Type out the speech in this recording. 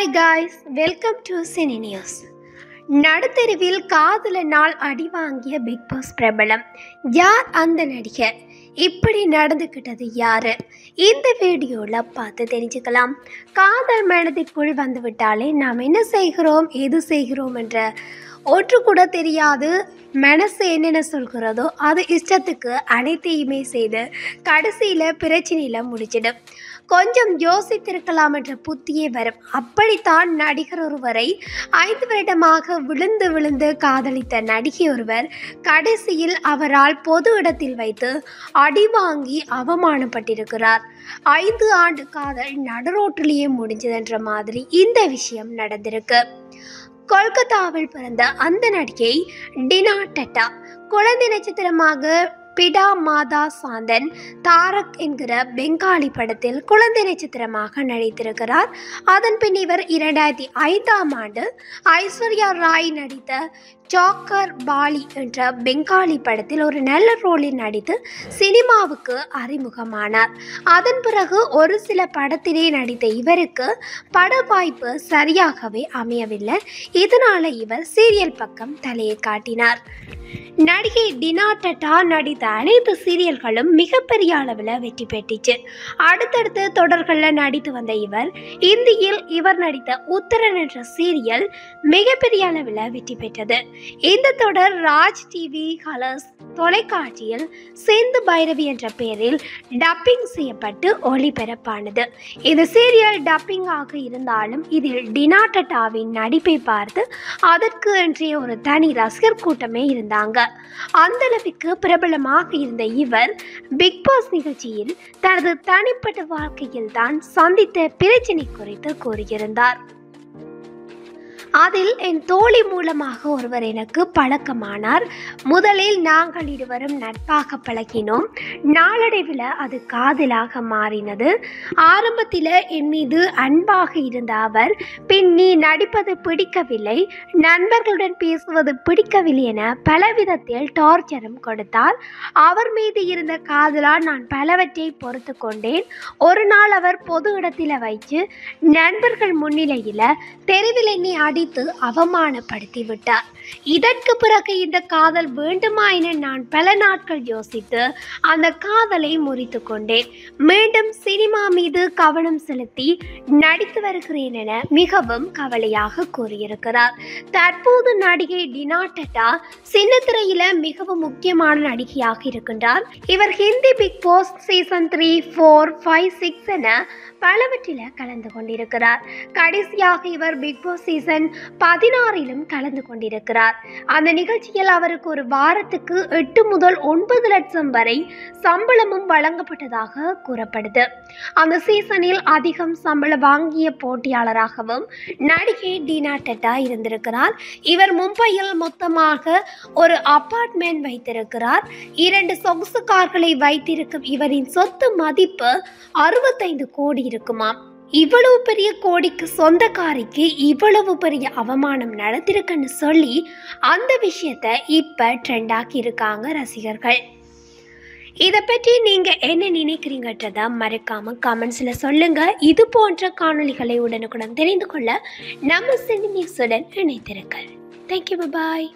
Hi guys, welcome to Cine News. நடுத்தெருவில் காதலனால் அடி வாங்கிய பிக் பாஸ் பிரபலம் யார் அந்த நடிகர்? இப்படி நடந்துக்கிட்டது யாரு? இந்த வீடியோவில் பார்த்து தெரிஞ்சுக்கலாம். காதல் மனதிற்குள் வந்துவிட்டாலே நாம் என்ன செய்கிறோம் எது செய்கிறோம் என்ற ஒன்று கூட தெரியாது. மனசு என்னென்ன சொல்கிறதோ அது இஷ்டத்துக்கு அனைத்தையுமே செய்து கடைசியில் பிரச்சனையில் முடிச்சிடும். கொஞ்சம் யோசித்திருக்கலாம் என்ற புத்தியே வரும். அப்படித்தான் நடிகர் ஒருவரை 5 வருடமாக விழுந்து விழுந்து காதலித்த நடிகை ஒருவர் கடைசியில் அவரால் பொது இடத்தில் வைத்து அடி வாங்கி அவமானப்பட்டிருக்கிறார். 5 ஆண்டு காதல் நடுரோட்டிலேயே முடிஞ்சதுன்ற மாதிரி இந்த விஷயம் நடந்திருக்கு. கொல்கத்தாவில் பிறந்த அந்த நடிகை டினா டட்டா குழந்தை நட்சத்திரமாக பிடா மாதா சாந்தன் தாரக் என்கிற பெங்காலி படத்தில் குழந்தை நட்சத்திரமாக நடித்திருக்கிறார். அதன் பின் இவர் 2005ஆம் ஆண்டு ஐஸ்வர்யா ராய் நடித்த சாக்கர் பாலி என்ற பெங்காலி படத்தில் ஒரு நல்ல ரோலில் நடித்து சினிமாவுக்கு அறிமுகமானார். அதன் பிறகு ஒரு சில படத்திலே நடித்த இவருக்கு பட வாய்ப்பு சரியாகவே அமையவில்லை. இதனால இவர் சீரியல் பக்கம் தலையை காட்டினார். நடிகை டினா டட்டா நடித்த அனைத்து சீரியல்களும் மிகப்பெரிய அளவில் வெற்றி பெற்றுச்சு. அடுத்தடுத்து தொடர்களில் நடித்து வந்த இவர் இந்தியில் இவர் நடித்த உத்தரன் என்ற சீரியல் மிகப்பெரிய அளவில் வெற்றி பெற்றது. இந்த தொடர் ராஜ் டிவி கலர்ஸ் தொலைக்காட்சியில் சிந்து பைரவி என்ற பெயரில் டப்பிங் செய்யப்பட்டு ஒளிபரப்பானது. இந்த சீரியல் டப்பிங் ஆக இருந்தாலும் இதில் டினா டட்டாவின் நடிப்பை பார்த்து அதற்கு என்றே ஒரு தனி ரசிகர் கூட்டமே இருந்தாங்க. அந்த அளவுக்கு பிரபலமாக இருந்த இவர் பிக் பாஸ் நிகழ்ச்சியில் தனது தனிப்பட்ட வாழ்க்கையில் தான் சந்தித்த பிரச்சனை குறித்து கூறியிருந்தார். அதில் என் தோழி மூலமாக ஒருவர் எனக்கு பழக்கமானார். முதலில் நாங்கள் இருவரும் நட்பாக பழகினோம். நாளடைவில் அது காதலாக மாறினது. ஆரம்பத்தில் என் மீது அன்பாக இருந்த அவர் பின் நீ நடிப்பது பிடிக்கவில்லை, நண்பர்களுடன் பேசுவது பிடிக்கவில்லை என பலவிதத்தில் டார்ச்சரும் கொடுத்தார். அவர் மீது இருந்த காதலால் நான் பலவற்றை பொறுத்து கொண்டேன். ஒரு நாள் அவர் பொது இடத்தில் வைத்து நண்பர்கள் முன்னிலையில் தெருவில் என்னை அடித்து அவமானப்படுத்தி விட்டார். இதற்கு பிறகு இந்த காதல் வேண்டுமா என நான் பல நாட்கள் யோசித்து அந்த காதலை முறித்து கொண்டேன். மீண்டும் சினிமா மீது கவனம் செலுத்தி நடித்து வருகிறேன் என மிகவும் கவலையாக கூறியிருக்கிறார். தற்போது நடிகை டினா டட்டா சின்னத்திரையில மிகவும் முக்கியமான நடிகையாக இருக்கின்றார். இவர் ஹிந்தி பிக் பாஸ் சீசன் 3, 4, 5, 6 என பலவற்றில கலந்து கொண்டிருக்கிறார். கடைசியாக இவர் பிக் பாஸ் சீசன் 16லும் கலந்து கொண்டிருக்கிறார். அந்த நிகழ்ச்சியில் அவருக்கு ஒரு வாரத்துக்கு 8 முதல் 9 லட்சம் வரை சம்பளமும் வழங்கப்பட்டதாக கூறப்படுது. அந்த சீசனில் அதிகம் சம்பளம் வாங்கிய போட்டியாளராகவும் நடிகை டினா டட்டா இருந்திருக்கிறார். இவர் மும்பையில் மொத்தமாக ஒரு அபார்ட்மெண்ட் வைத்திருக்கிறார். 2 சொகுசு கார்களை வைத்திருக்கும் இவரின் சொத்து மதிப்பு 65 கோடி இருக்குமாம். இவ்வளவு பெரிய கோடிக்கு சொந்தக்காரிக்கு இவ்வளவு பெரிய அவமானம் நடத்திருக்குன்னு சொல்லி அந்த விஷயத்தை இப்ப ட்ரெண்ட் ஆக்கி இருக்காங்க ரசிகர்கள். இதை பற்றி நீங்க என்ன நினைக்கிறீங்கன்றத மறக்காம கமெண்ட்ஸ்ல சொல்லுங்க. இது போன்ற காணொளிகளை உடனுக்குடன் தெரிந்து கொள்ள நம்ம சினி நியூஸுடன் இணைத்திருங்கள். தேங்க்யூ, பாய்.